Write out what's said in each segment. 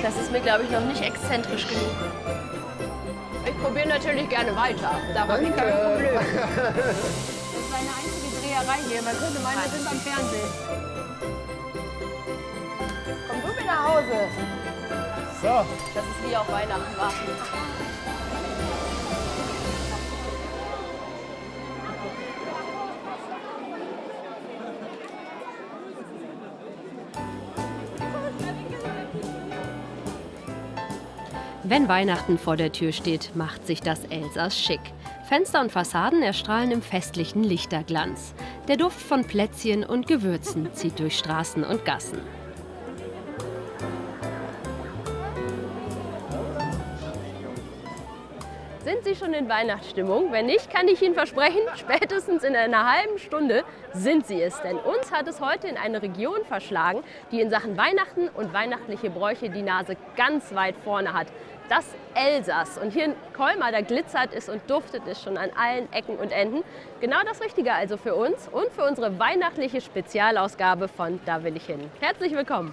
Das ist mir, glaube ich, noch nicht exzentrisch genug. Ich probiere natürlich gerne weiter. Da habe ich kein Problem. Das ist eine einzige Dreherei hier. Man könnte meinen, wir sind am Fernsehen. Komm du mit nach Hause. So. Das ist wie auf Weihnachten war. Wenn Weihnachten vor der Tür steht, macht sich das Elsass schick. Fenster und Fassaden erstrahlen im festlichen Lichterglanz. Der Duft von Plätzchen und Gewürzen zieht durch Straßen und Gassen. Sind Sie schon in Weihnachtsstimmung? Wenn nicht, kann ich Ihnen versprechen, spätestens in einer halben Stunde sind Sie es. Denn uns hat es heute in eine Region verschlagen, die in Sachen Weihnachten und weihnachtliche Bräuche die Nase ganz weit vorne hat. Das Elsass. Und hier in Colmar, da glitzert es und duftet es schon an allen Ecken und Enden. Genau das Richtige also für uns und für unsere weihnachtliche Spezialausgabe von Da will ich hin. Herzlich willkommen.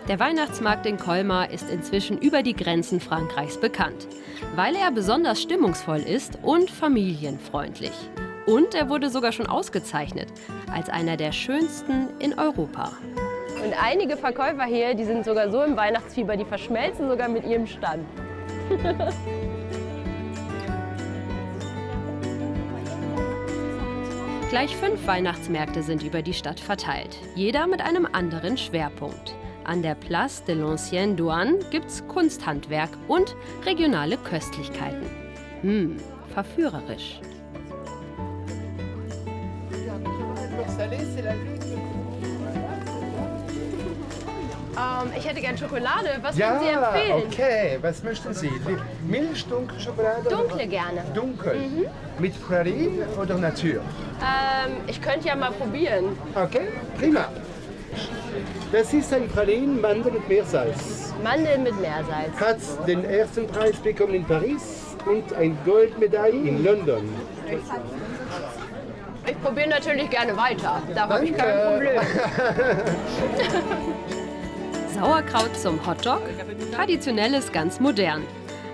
Der Weihnachtsmarkt in Colmar ist inzwischen über die Grenzen Frankreichs bekannt, weil er besonders stimmungsvoll ist und familienfreundlich. Und er wurde sogar schon ausgezeichnet als einer der schönsten in Europa. Und einige Verkäufer hier, die sind sogar so im Weihnachtsfieber, die verschmelzen sogar mit ihrem Stand. Gleich 5 Weihnachtsmärkte sind über die Stadt verteilt, jeder mit einem anderen Schwerpunkt. An der Place de l'Ancienne Douane gibt's Kunsthandwerk und regionale Köstlichkeiten. Verführerisch. Ich hätte gern Schokolade. Was würden Sie empfehlen? Okay. Was möchten Sie? Milch, dunkle Schokolade? Dunkle gerne. Dunkel. Mit Praline oder Natur? Ich könnte ja mal probieren. Okay, prima. Das ist ein Pralinen, Mandel und Meersalz. Mandeln mit Meersalz. Hat den ersten Preis bekommen in Paris und eine Goldmedaille in London. Ich probiere natürlich gerne weiter. Da habe ich kein Problem. Sauerkraut zum Hotdog, traditionelles ganz modern.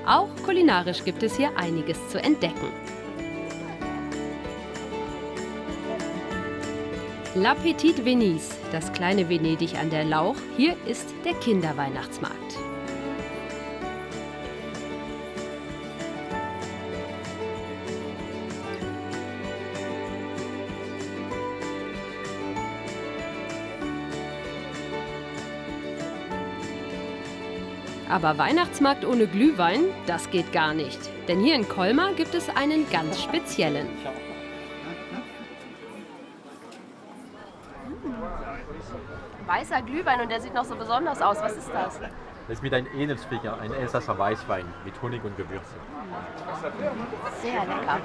Auch kulinarisch gibt es hier einiges zu entdecken. La Petite Venise, das kleine Venedig an der Lauch, hier ist der Kinderweihnachtsmarkt. Aber Weihnachtsmarkt ohne Glühwein, das geht gar nicht. Denn hier in Colmar gibt es einen ganz speziellen. Weißer Glühwein und der sieht noch so besonders aus. Was ist das? Das ist mit einem Enelsbier, ein Elsasser Weißwein mit Honig und Gewürze. Sehr lecker.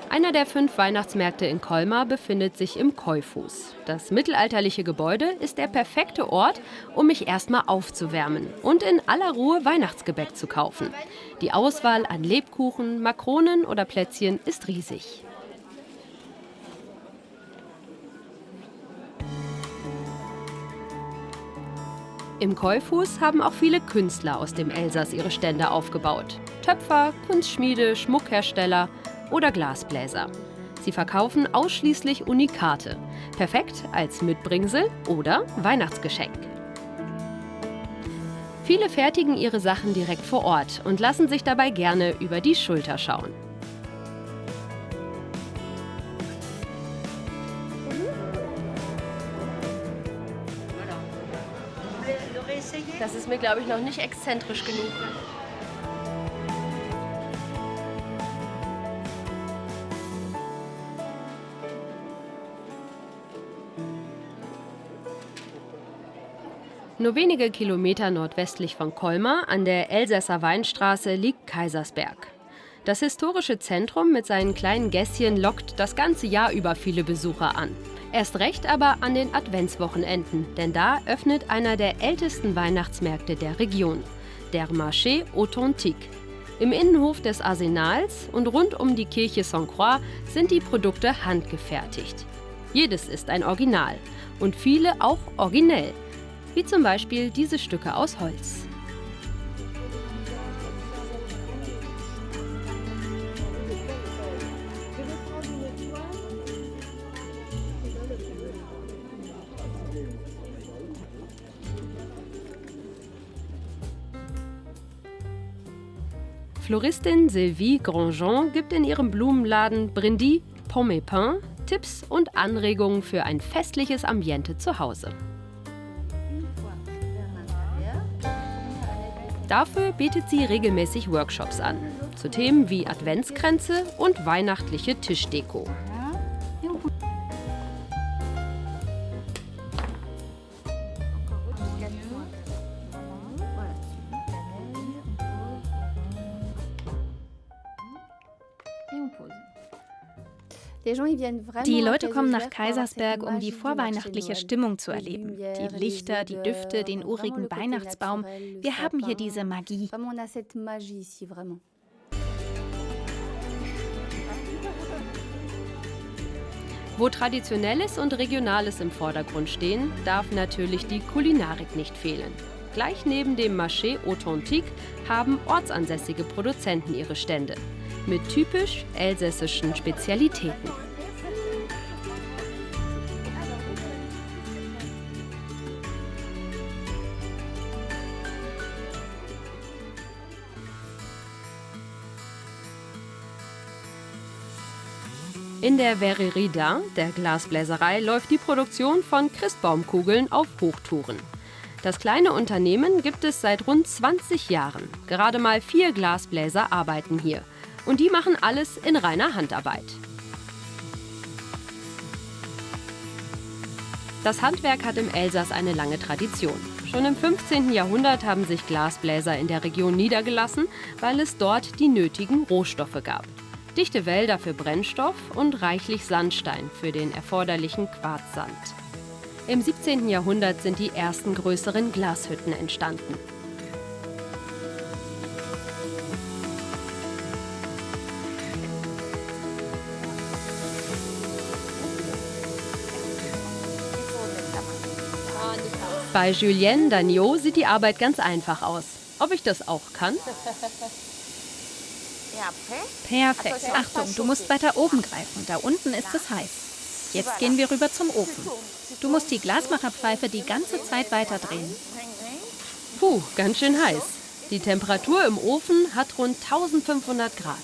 Einer der 5 Weihnachtsmärkte in Colmar befindet sich im Keufuß. Das mittelalterliche Gebäude ist der perfekte Ort, um mich erstmal aufzuwärmen und in aller Ruhe Weihnachtsgebäck zu kaufen. Die Auswahl an Lebkuchen, Makronen oder Plätzchen ist riesig. Im Keufuß haben auch viele Künstler aus dem Elsass ihre Stände aufgebaut. Töpfer, Kunstschmiede, Schmuckhersteller oder Glasbläser. Sie verkaufen ausschließlich Unikate. Perfekt als Mitbringsel oder Weihnachtsgeschenk. Viele fertigen ihre Sachen direkt vor Ort und lassen sich dabei gerne über die Schulter schauen. Das ist mir, glaube ich, noch nicht exzentrisch genug. Nur wenige Kilometer nordwestlich von Colmar an der Elsässer Weinstraße liegt Kaisersberg. Das historische Zentrum mit seinen kleinen Gässchen lockt das ganze Jahr über viele Besucher an. Erst recht aber an den Adventswochenenden, denn da öffnet einer der ältesten Weihnachtsmärkte der Region, der Marché Authentique. Im Innenhof des Arsenals und rund um die Kirche Sainte-Croix sind die Produkte handgefertigt. Jedes ist ein Original und viele auch originell, wie zum Beispiel diese Stücke aus Holz. Floristin Sylvie Grandjean gibt in ihrem Blumenladen Brindis Pomme et Pain Tipps und Anregungen für ein festliches Ambiente zu Hause. Dafür bietet sie regelmäßig Workshops an, zu Themen wie Adventskränze und weihnachtliche Tischdeko. Die Leute kommen nach Kaisersberg, um die vorweihnachtliche Stimmung zu erleben. Die Lichter, die Düfte, den urigen Weihnachtsbaum. Wir haben hier diese Magie. Wo Traditionelles und Regionales im Vordergrund stehen, darf natürlich die Kulinarik nicht fehlen. Gleich neben dem Marché Authentique haben ortsansässige Produzenten ihre Stände mit typisch elsässischen Spezialitäten. In der Verrerie d'Ain, der Glasbläserei, läuft die Produktion von Christbaumkugeln auf Hochtouren. Das kleine Unternehmen gibt es seit rund 20 Jahren. Gerade mal 4 Glasbläser arbeiten hier. Und die machen alles in reiner Handarbeit. Das Handwerk hat im Elsass eine lange Tradition. Schon im 15. Jahrhundert haben sich Glasbläser in der Region niedergelassen, weil es dort die nötigen Rohstoffe gab. Dichte Wälder für Brennstoff und reichlich Sandstein für den erforderlichen Quarzsand. Im 17. Jahrhundert sind die ersten größeren Glashütten entstanden. Bei Julienne Dagneau sieht die Arbeit ganz einfach aus. Ob ich das auch kann? Perfekt. Achtung, du musst weiter oben greifen. Da unten ist es heiß. Jetzt gehen wir rüber zum Ofen. Du musst die Glasmacherpfeife die ganze Zeit weiter drehen. Puh, ganz schön heiß. Die Temperatur im Ofen hat rund 1500 Grad.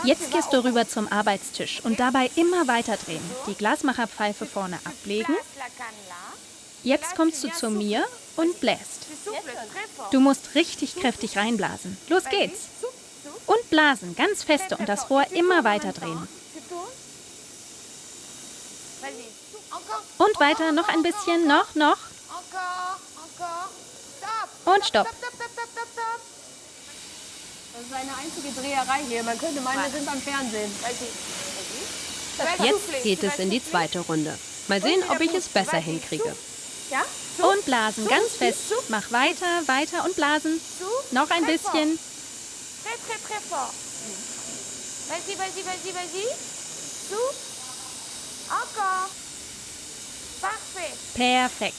Jetzt gehst du rüber zum Arbeitstisch und dabei immer weiter drehen. Die Glasmacherpfeife vorne ablegen. Jetzt kommst du zu mir und bläst. Du musst richtig kräftig reinblasen. Los geht's. Und blasen, ganz feste und das Rohr immer weiter drehen. Und weiter, noch ein bisschen, noch. Und stopp. Das ist eine einzige Dreherei hier. Man könnte meinen, wir sind am Fernsehen. Jetzt geht es in die zweite Runde. Mal sehen, ob ich es besser hinkriege. Und blasen, ganz fest. Mach weiter und blasen. Noch ein bisschen. Perfekt.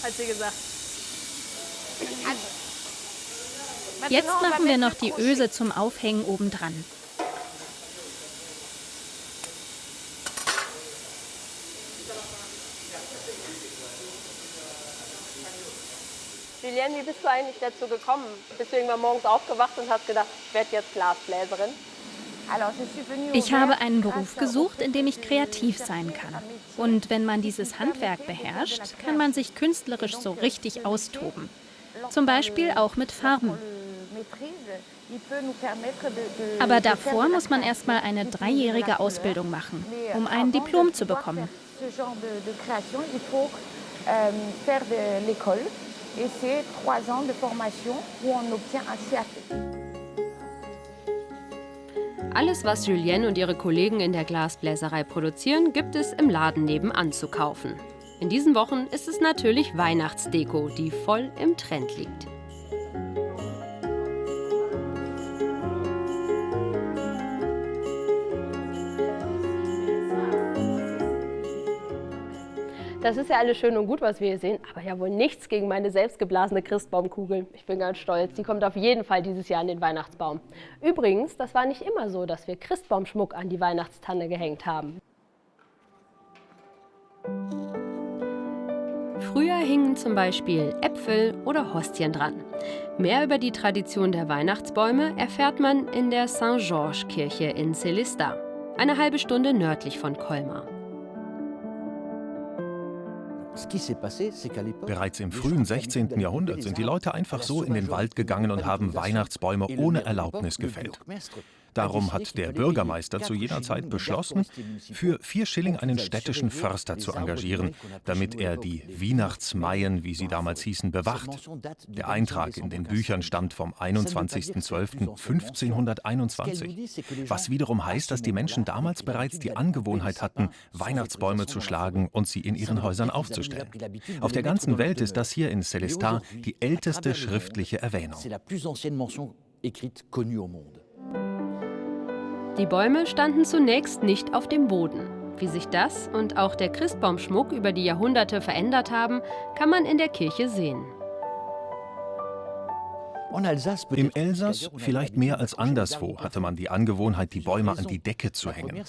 Hat sie gesagt. Jetzt machen wir noch die Öse zum Aufhängen obendran. Julienne, wie bist du eigentlich dazu gekommen? Bist du irgendwann morgens aufgewacht und hast gedacht, ich werde jetzt Glasbläserin? Ich habe einen Beruf gesucht, in dem ich kreativ sein kann. Und wenn man dieses Handwerk beherrscht, kann man sich künstlerisch so richtig austoben. Zum Beispiel auch mit Farben. Aber davor muss man erstmal eine 3-jährige Ausbildung machen, um ein Diplom zu bekommen. Alles, was Julienne und ihre Kollegen in der Glasbläserei produzieren, gibt es im Laden nebenan zu kaufen. In diesen Wochen ist es natürlich Weihnachtsdeko, die voll im Trend liegt. Das ist ja alles schön und gut, was wir hier sehen, aber ja wohl nichts gegen meine selbstgeblasene Christbaumkugel. Ich bin ganz stolz, die kommt auf jeden Fall dieses Jahr an den Weihnachtsbaum. Übrigens, das war nicht immer so, dass wir Christbaumschmuck an die Weihnachtstanne gehängt haben. Früher hingen zum Beispiel Äpfel oder Hostien dran. Mehr über die Tradition der Weihnachtsbäume erfährt man in der Saint-Georges-Kirche in Sélestat, eine halbe Stunde nördlich von Colmar. Bereits im frühen 16. Jahrhundert sind die Leute einfach so in den Wald gegangen und haben Weihnachtsbäume ohne Erlaubnis gefällt. Darum hat der Bürgermeister zu jener Zeit beschlossen, für 4 Schilling einen städtischen Förster zu engagieren, damit er die Weihnachtsmaien, wie sie damals hießen, bewacht. Der Eintrag in den Büchern stammt vom 21.12.1521, was wiederum heißt, dass die Menschen damals bereits die Angewohnheit hatten, Weihnachtsbäume zu schlagen und sie in ihren Häusern aufzustellen. Auf der ganzen Welt ist das hier in Sélestat die älteste schriftliche Erwähnung. Die Bäume standen zunächst nicht auf dem Boden. Wie sich das und auch der Christbaumschmuck über die Jahrhunderte verändert haben, kann man in der Kirche sehen. Im Elsass, vielleicht mehr als anderswo, hatte man die Angewohnheit, die Bäume an die Decke zu hängen.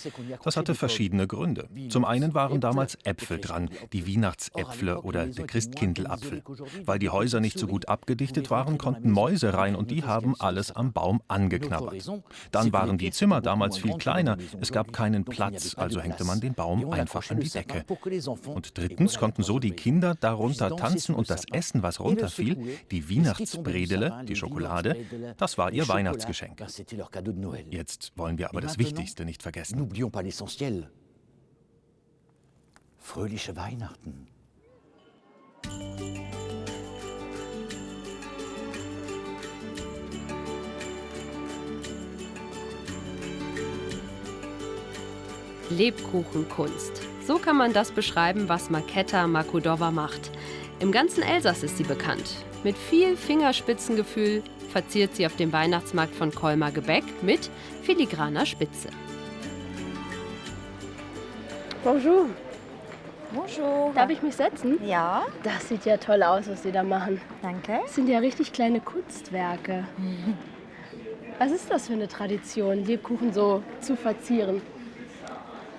Das hatte verschiedene Gründe. Zum einen waren damals Äpfel dran, die Weihnachtsäpfle oder der Christkindlapfel. Weil die Häuser nicht so gut abgedichtet waren, konnten Mäuse rein und die haben alles am Baum angeknabbert. Dann waren die Zimmer damals viel kleiner, es gab keinen Platz, also hängte man den Baum einfach an die Decke. Und drittens konnten so die Kinder darunter tanzen und das Essen, was runterfiel, die Weihnachtsbredele, die Schokolade, das war ihr Weihnachtsgeschenk. Jetzt wollen wir aber das Wichtigste nicht vergessen. Fröhliche Weihnachten. Lebkuchenkunst. So kann man das beschreiben, was Markéta Makudova macht. Im ganzen Elsass ist sie bekannt. Mit viel Fingerspitzengefühl verziert sie auf dem Weihnachtsmarkt von Colmar Gebäck mit filigraner Spitze. Bonjour. Bonjour. Darf ich mich setzen? Ja, Das sieht ja toll aus, was Sie da machen. danke. Das sind ja richtig kleine Kunstwerke. Was ist das für eine Tradition, Lebkuchen so zu verzieren?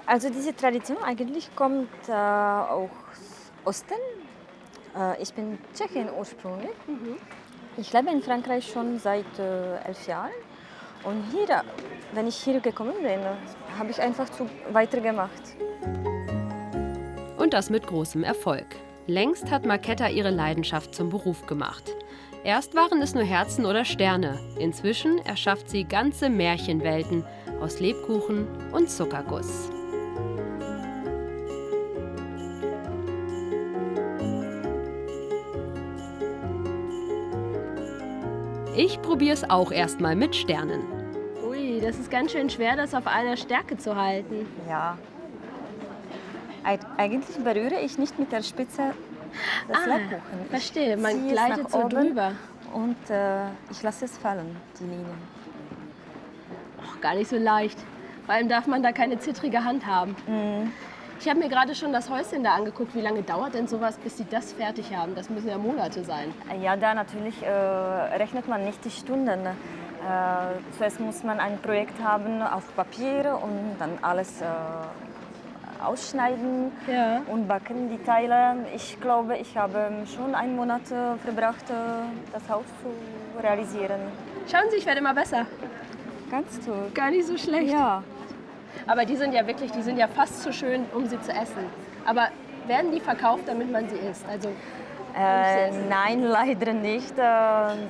Also diese Tradition eigentlich kommt aus Osten. Ich bin Tschechin ursprünglich. Ich lebe in Frankreich schon seit 11 Jahren. Und hier, wenn ich hier gekommen bin, habe ich einfach weitergemacht. Und das mit großem Erfolg. Längst hat Markéta ihre Leidenschaft zum Beruf gemacht. Erst waren es nur Herzen oder Sterne. Inzwischen erschafft sie ganze Märchenwelten aus Lebkuchen und Zuckerguss. Ich probiere es auch erstmal mit Sternen. Ui, das ist ganz schön schwer, das auf einer Stärke zu halten. Ja. Eigentlich berühre ich nicht mit der Spitze das Lebkuchen. Ich Verstehe, man ziehe es gleitet nach so oben drüber. Und ich lasse es fallen, die Linien. Och, gar nicht so leicht. Vor allem darf man da keine zittrige Hand haben. Ich habe mir gerade schon das Häuschen da angeguckt. Wie lange dauert denn sowas, bis Sie das fertig haben? Das müssen ja Monate sein. Ja, da natürlich rechnet man nicht die Stunden. Zuerst muss man ein Projekt haben auf Papier und dann alles ausschneiden und backen, die Teile. Ich glaube, ich habe schon einen Monat verbracht, das Haus zu realisieren. Schauen Sie, ich werde immer besser. Ganz toll. Gar nicht so schlecht. Ja. Aber die sind ja wirklich, die sind ja fast zu schön, um sie zu essen. Aber werden die verkauft, damit man sie isst? Also, Nein, leider nicht.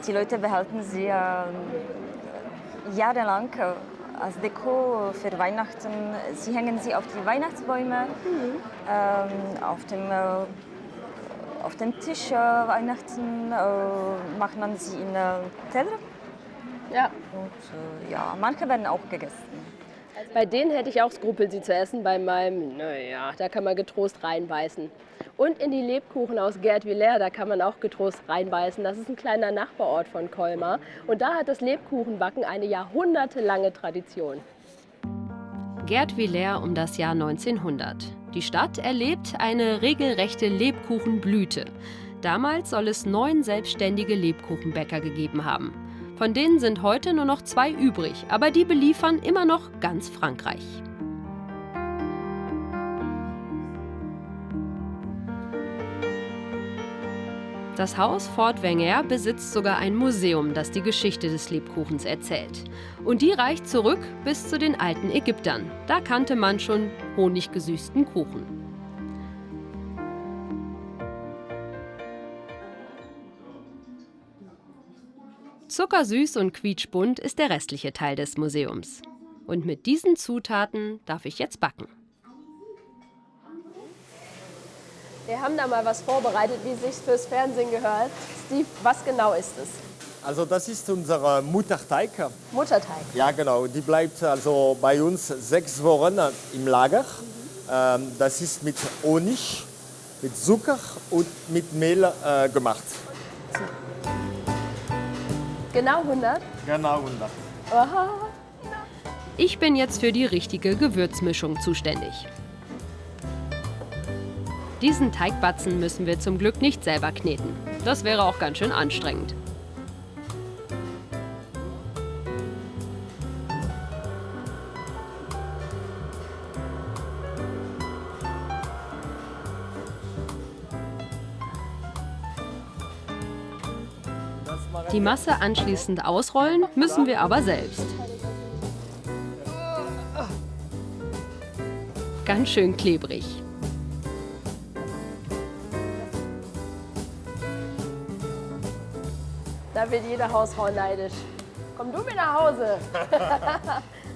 Die Leute behalten sie jahrelang als Deko für Weihnachten. Sie hängen sie auf die Weihnachtsbäume, auf dem Tisch Weihnachten macht man sie in Teller. ja. Und ja, manche werden auch gegessen. Bei denen hätte ich auch Skrupel, sie zu essen. Bei meinem, naja, da kann man getrost reinbeißen. Und in die Lebkuchen aus Guertvillers, da kann man auch getrost reinbeißen. Das ist ein kleiner Nachbarort von Colmar. Und da hat das Lebkuchenbacken eine jahrhundertelange Tradition. Guertvillers um das Jahr 1900. Die Stadt erlebt eine regelrechte Lebkuchenblüte. Damals soll es 9 selbstständige Lebkuchenbäcker gegeben haben. Von denen sind heute nur noch 2 übrig, aber die beliefern immer noch ganz Frankreich. Das Haus Fort Wenger besitzt sogar ein Museum, das die Geschichte des Lebkuchens erzählt. Und die reicht zurück bis zu den alten Ägyptern. Da kannte man schon honiggesüßten Kuchen. Zuckersüß und quietschbunt ist der restliche Teil des Museums. Und mit diesen Zutaten darf ich jetzt backen. Wir haben da mal was vorbereitet, wie es sich fürs Fernsehen gehört. Steve, was genau ist es? Also das ist unser Mutterteig. Mutterteig. Ja, genau. Die bleibt also bei uns 6 Wochen im Lager. Das ist mit Honig, mit Zucker und mit Mehl gemacht. Genau 100? Genau 100. Aha. Ich bin jetzt für die richtige Gewürzmischung zuständig. Diesen Teigbatzen müssen wir zum Glück nicht selber kneten. Das wäre auch ganz schön anstrengend. Die Masse anschließend ausrollen müssen wir aber selbst. Ganz schön klebrig. Da wird jede Hausfrau neidisch. Komm du mit nach Hause.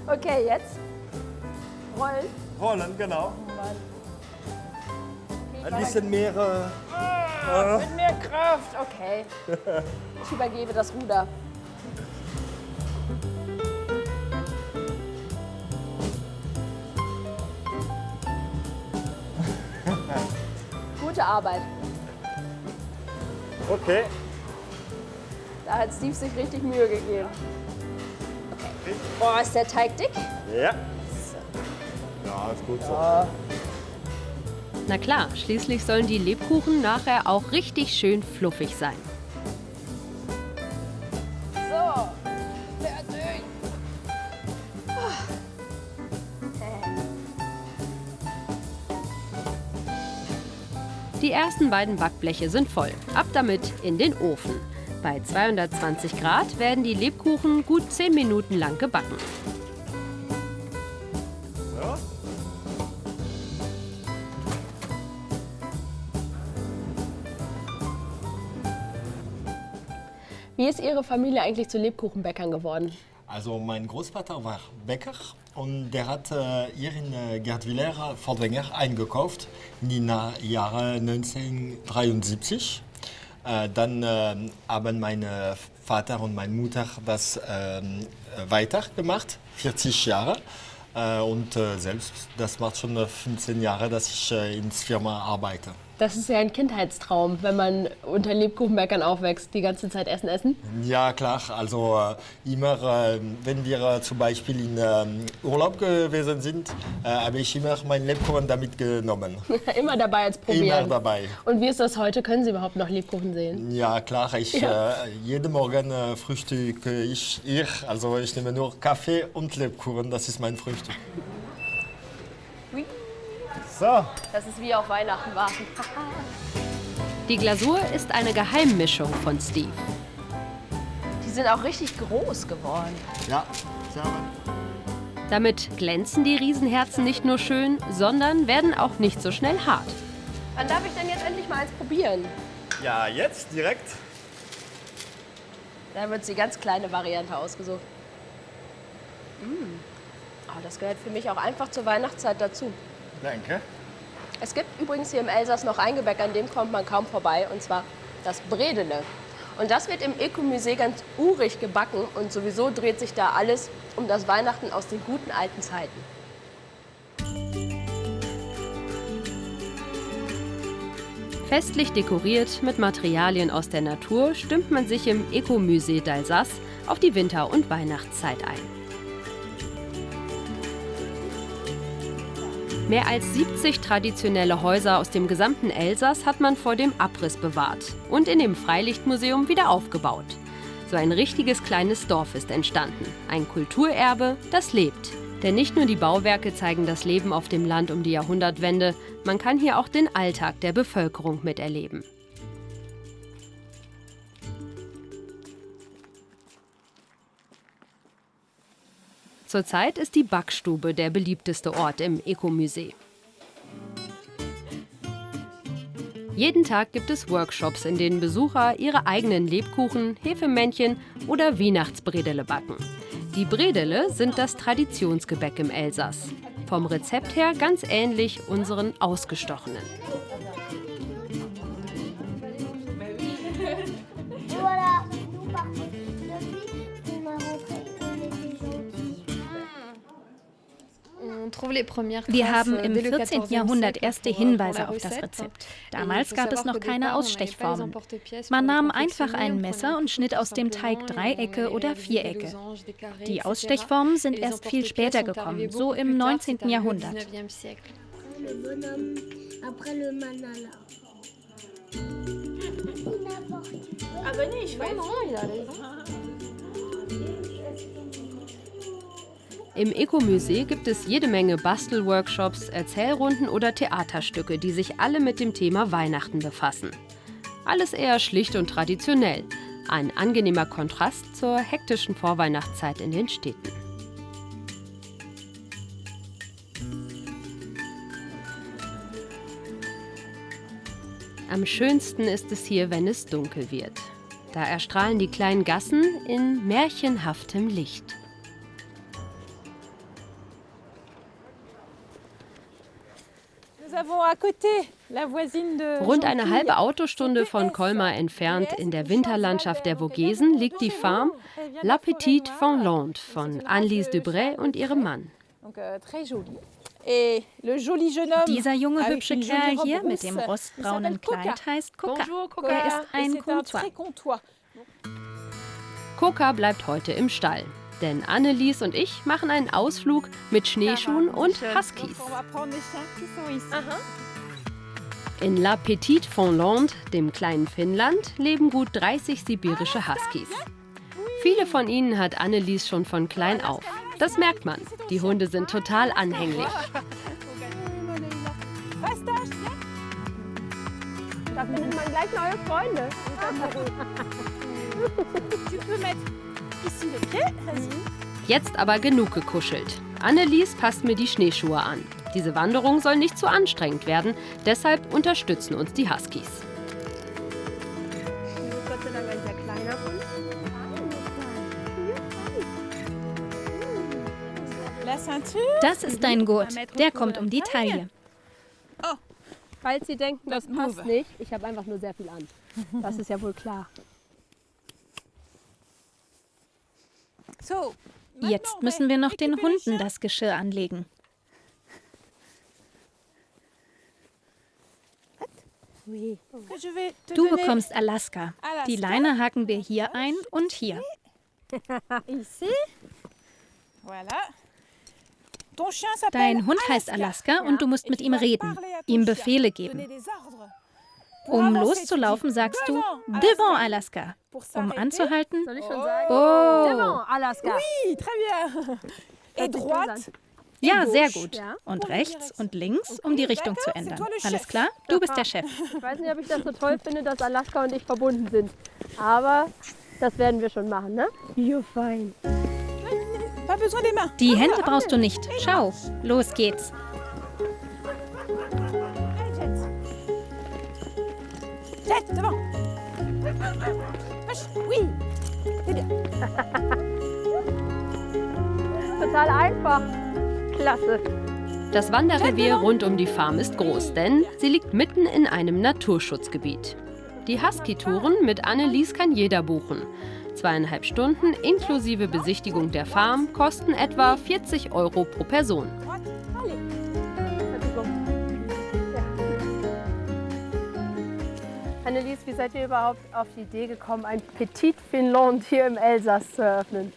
Okay, jetzt rollen. Rollen, genau. Ein bisschen mehr. Mit mehr Kraft. Okay. Ich übergebe das Ruder. Gute Arbeit. Okay. Da hat Steve sich richtig Mühe gegeben. Okay. Boah, ist der Teig dick? Ja. Ja, ist gut so. Na klar, schließlich sollen die Lebkuchen nachher auch richtig schön fluffig sein. So, fertig. Die ersten beiden Backbleche sind voll. Ab damit in den Ofen. Bei 220 Grad werden die Lebkuchen gut 10 Minuten lang gebacken. Wie ist Ihre Familie eigentlich zu Lebkuchenbäckern geworden? Also mein Großvater war Bäcker und der hat hier in Guerdwiller Fort Wenger eingekauft in den Jahren 1973. Dann haben mein Vater und meine Mutter das weitergemacht, 40 Jahre. Und selbst, das macht schon 15 Jahre, dass ich in der Firma arbeite. Das ist ja ein Kindheitstraum, wenn man unter Lebkuchenbäckern aufwächst, die ganze Zeit essen. Ja, klar. Also immer, wenn wir zum Beispiel in Urlaub gewesen sind, habe ich immer meinen Lebkuchen damit genommen. Immer dabei als probieren. Immer dabei. Und wie ist das heute? Können Sie überhaupt noch Lebkuchen sehen? Ja, klar. Jeden Morgen frühstücke ich hier. Also ich nehme nur Kaffee und Lebkuchen. Das ist mein Frühstück. So. Das ist wie auf Weihnachten warten. Die Glasur ist eine Geheimmmischung von Steve. Die sind auch richtig groß geworden. Ja, servus. Damit glänzen die Riesenherzen nicht nur schön, sondern werden auch nicht so schnell hart. Wann darf ich denn jetzt endlich mal eins probieren? Ja, jetzt direkt. Da wird die ganz kleine Variante ausgesucht. Oh, das gehört für mich auch einfach zur Weihnachtszeit dazu. Danke. Es gibt übrigens hier im Elsass noch ein Gebäck, an dem kommt man kaum vorbei, und zwar das Bredele. Und das wird im Eco-Musée ganz urig gebacken und sowieso dreht sich da alles um das Weihnachten aus den guten alten Zeiten. Festlich dekoriert mit Materialien aus der Natur stimmt man sich im Eco-Musée d'Alsace auf die Winter- und Weihnachtszeit ein. Mehr als 70 traditionelle Häuser aus dem gesamten Elsass hat man vor dem Abriss bewahrt und in dem Freilichtmuseum wieder aufgebaut. So ein richtiges kleines Dorf ist entstanden. Ein Kulturerbe, das lebt. Denn nicht nur die Bauwerke zeigen das Leben auf dem Land um die Jahrhundertwende, man kann hier auch den Alltag der Bevölkerung miterleben. Zurzeit ist die Backstube der beliebteste Ort im Ecomusée. Jeden Tag gibt es Workshops, in denen Besucher ihre eigenen Lebkuchen, Hefemännchen oder Weihnachtsbredele backen. Die Bredele sind das Traditionsgebäck im Elsass. Vom Rezept her ganz ähnlich unseren ausgestochenen. Wir haben im 14. Jahrhundert erste Hinweise auf das Rezept. Damals gab es noch keine Ausstechformen. Man nahm einfach ein Messer und schnitt aus dem Teig Dreiecke oder Vierecke. Die Ausstechformen sind erst viel später gekommen, so im 19. Jahrhundert. Im Ecomusée gibt es jede Menge Bastelworkshops, Erzählrunden oder Theaterstücke, die sich alle mit dem Thema Weihnachten befassen. Alles eher schlicht und traditionell. Ein angenehmer Kontrast zur hektischen Vorweihnachtszeit in den Städten. Am schönsten ist es hier, wenn es dunkel wird. Da erstrahlen die kleinen Gassen in märchenhaftem Licht. Rund eine halbe Autostunde von Colmar entfernt, in der Winterlandschaft der Vogesen, liegt die Farm La Petite Finlande von Annelies Debray und ihrem Mann. Dieser junge, hübsche Kerl hier mit dem rostbraunen Kleid heißt Coca. Er ist ein Comtois. Coca bleibt heute im Stall. Denn Annelies und ich machen einen Ausflug mit Schneeschuhen und Huskies. In La Petite Finlande, dem kleinen Finnland, leben gut 30 sibirische Huskies. Viele von ihnen hat Annelies schon von klein auf. Das merkt man. Die Hunde sind total anhänglich. Da findet man gleich neue Freunde. Jetzt aber genug gekuschelt. Annelies passt mir die Schneeschuhe an. Diese Wanderung soll nicht zu anstrengend werden, deshalb unterstützen uns die Huskies. Gott sei Dank ein sehr kleiner Hund. Das ist dein Gurt. Der kommt um die Taille. Falls Sie denken, das passt nicht, ich habe einfach nur sehr viel an. Das ist ja wohl klar. Jetzt müssen wir noch den Hunden das Geschirr anlegen. Du bekommst Alaska. Die Leine haken wir hier ein und hier. Dein Hund heißt Alaska und du musst mit ihm reden, ihm Befehle geben. Um loszulaufen, sagst du Devant Alaska. Um anzuhalten, Soll ich schon sagen? oh. Devant Alaska. Ja, sehr gut. Und rechts und links, um die Richtung zu ändern. Alles klar? Du bist der Chef. Ich weiß nicht, ob ich das so toll finde, dass Alaska und ich verbunden sind. Aber das werden wir schon machen, ne? Ja, fein. Die Hände brauchst du nicht. Schau, los geht's. Total einfach. Klasse. Das Wanderrevier rund um die Farm ist groß, denn sie liegt mitten in einem Naturschutzgebiet. Die Husky-Touren mit Annelies kann jeder buchen. 2,5 Stunden inklusive Besichtigung der Farm kosten etwa 40 € pro Person. Annelies, wie seid ihr überhaupt auf die Idee gekommen, ein Petite Finlande hier im Elsass zu eröffnen?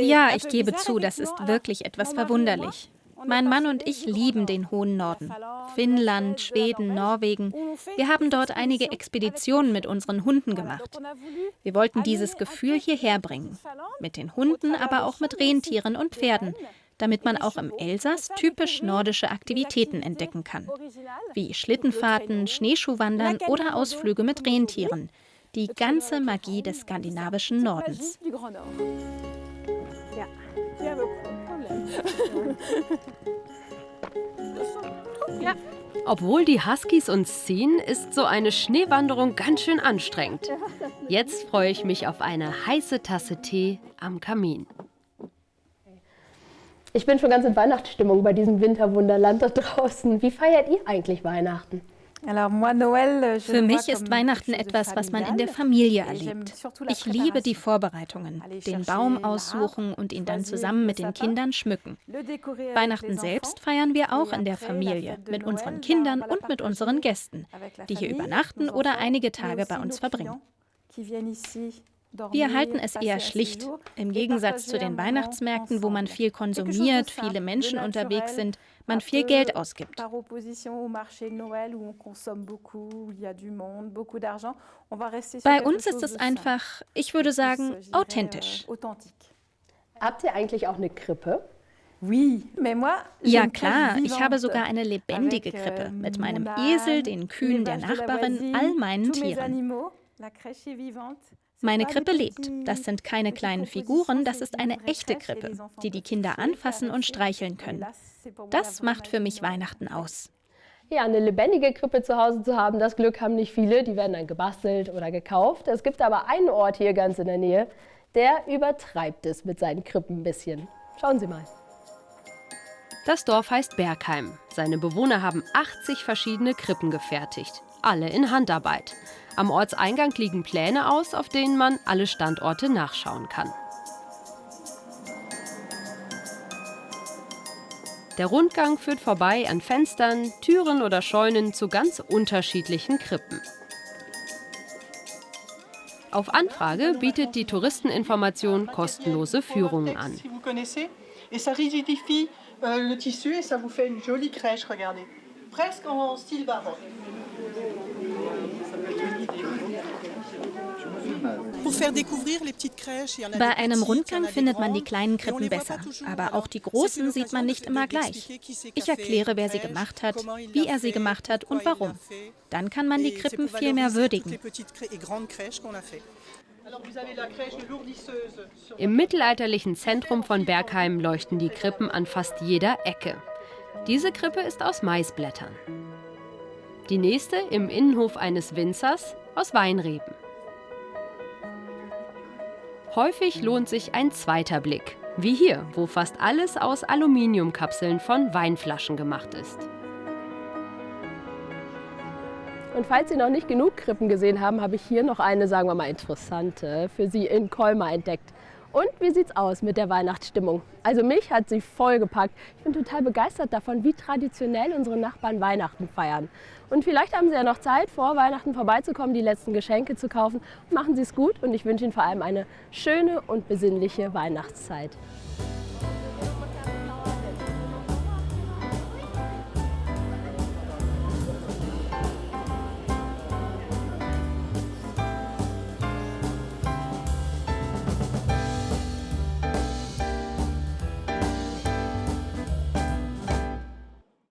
Ja, ich gebe zu, das ist wirklich etwas verwunderlich. Mein Mann und ich lieben den hohen Norden. Finnland, Schweden, Norwegen. Wir haben dort einige Expeditionen mit unseren Hunden gemacht. Wir wollten dieses Gefühl hierher bringen. Mit den Hunden, aber auch mit Rentieren und Pferden, damit man auch im Elsass typisch nordische Aktivitäten entdecken kann. Wie Schlittenfahrten, Schneeschuhwandern oder Ausflüge mit Rentieren. Die ganze Magie des skandinavischen Nordens. Ja. Obwohl die Huskies uns ziehen, ist so eine Schneewanderung ganz schön anstrengend. Jetzt freue ich mich auf eine heiße Tasse Tee am Kamin. Ich bin schon ganz in Weihnachtsstimmung bei diesem Winterwunderland da draußen. Wie feiert ihr eigentlich Weihnachten? Für mich ist Weihnachten etwas, was man in der Familie erlebt. Ich liebe die Vorbereitungen, den Baum aussuchen und ihn dann zusammen mit den Kindern schmücken. Weihnachten selbst feiern wir auch in der Familie, mit unseren Kindern und mit unseren Gästen, die hier übernachten oder einige Tage bei uns verbringen. Wir halten es eher schlicht. Im Gegensatz zu den Weihnachtsmärkten, wo man viel konsumiert, viele Menschen unterwegs sind, man viel Geld ausgibt. Bei uns ist es einfach, ich würde sagen, authentisch. Habt ihr eigentlich auch eine Krippe? Ja klar, ich habe sogar eine lebendige Krippe mit meinem Esel, den Kühen der Nachbarin, all meinen Tieren. Meine Krippe lebt. Das sind keine kleinen Figuren, das ist eine echte Krippe, die die Kinder anfassen und streicheln können. Das macht für mich Weihnachten aus. Ja, eine lebendige Krippe zu Hause zu haben, das Glück haben nicht viele. Die werden dann gebastelt oder gekauft. Es gibt aber einen Ort hier ganz in der Nähe, der übertreibt es mit seinen Krippen ein bisschen. Schauen Sie mal. Das Dorf heißt Bergheim. Seine Bewohner haben 80 verschiedene Krippen gefertigt. Alle in Handarbeit. Am Ortseingang liegen Pläne aus, auf denen man alle Standorte nachschauen kann. Der Rundgang führt vorbei an Fenstern, Türen oder Scheunen zu ganz unterschiedlichen Krippen. Auf Anfrage bietet die Touristeninformation kostenlose Führungen an. Bei einem Rundgang findet man die kleinen Krippen besser, aber auch die großen sieht man nicht immer gleich. Ich erkläre, wer sie gemacht hat, wie er sie gemacht hat und warum. Dann kann man die Krippen viel mehr würdigen. Im mittelalterlichen Zentrum von Bergheim leuchten die Krippen an fast jeder Ecke. Diese Krippe ist aus Maisblättern. Die nächste im Innenhof eines Winzers aus Weinreben. Häufig lohnt sich ein zweiter Blick, wie hier, wo fast alles aus Aluminiumkapseln von Weinflaschen gemacht ist. Und falls Sie noch nicht genug Krippen gesehen haben, habe ich hier noch eine, sagen wir mal, interessante für Sie in Colmar entdeckt. Und wie sieht's aus mit der Weihnachtsstimmung? Also mich hat sie vollgepackt. Ich bin total begeistert davon, wie traditionell unsere Nachbarn Weihnachten feiern. Und vielleicht haben Sie ja noch Zeit, vor Weihnachten vorbeizukommen, die letzten Geschenke zu kaufen. Machen Sie es gut und ich wünsche Ihnen vor allem eine schöne und besinnliche Weihnachtszeit.